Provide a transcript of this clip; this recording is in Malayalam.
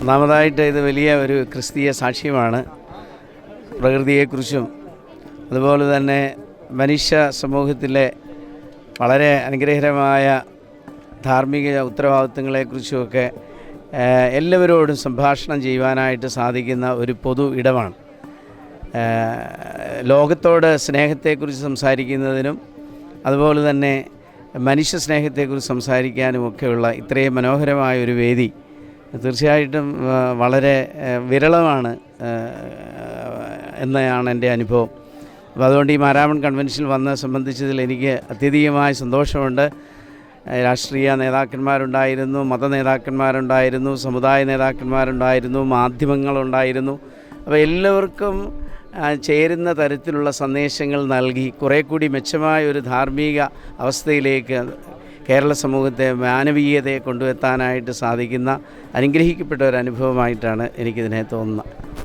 ഒന്നാമതായിട്ട് ഇത് വലിയ ഒരു ക്രിസ്തീയ സാക്ഷ്യമാണ്. പ്രകൃതിയെക്കുറിച്ചും അതുപോലെ തന്നെ മനുഷ്യ സമൂഹത്തിലെ വളരെ അനുഗ്രഹകരമായ ധാർമ്മിക ഉത്തരവാദിത്വങ്ങളെക്കുറിച്ചുമൊക്കെ എല്ലാവരോടും സംഭാഷണം ചെയ്യുവാനായിട്ട് സാധിക്കുന്ന ഒരു പൊതു ഇടമാണ്. ലോകത്തോട് സ്നേഹത്തെക്കുറിച്ച് സംസാരിക്കുന്നതിനും അതുപോലെ തന്നെ മനുഷ്യ സ്നേഹത്തെക്കുറിച്ച് സംസാരിക്കാനുമൊക്കെയുള്ള ഇത്രയും മനോഹരമായ ഒരു വേദി തീർച്ചയായിട്ടും വളരെ വിരളമാണ് എന്നതാണ് എൻ്റെ അനുഭവം. അപ്പോൾ അതുകൊണ്ട് ഈ മാരാമൺ കൺവെൻഷനിൽ വന്ന് സംബന്ധിച്ചതിൽ എനിക്ക് അത്യധികമായ സന്തോഷമുണ്ട്. രാഷ്ട്രീയ നേതാക്കന്മാരുണ്ടായിരുന്നു, മത നേതാക്കന്മാരുണ്ടായിരുന്നു, സമുദായ നേതാക്കന്മാരുണ്ടായിരുന്നു, മാധ്യമങ്ങളുണ്ടായിരുന്നു. അപ്പോൾ എല്ലാവർക്കും ചേരുന്ന തരത്തിലുള്ള സന്ദേശങ്ങൾ നൽകി കുറേ കൂടി മെച്ചമായ ഒരു ധാർമ്മിക അവസ്ഥയിലേക്ക് കേരള സമൂഹത്തെ മാനവീയതയെ കൊണ്ടുവെത്താനായിട്ട് സാധിക്കുന്ന അനുഗ്രഹിക്കപ്പെട്ട ഒരു അനുഭവമായിട്ടാണ് എനിക്കിതിനെ തോന്നുന്നത്.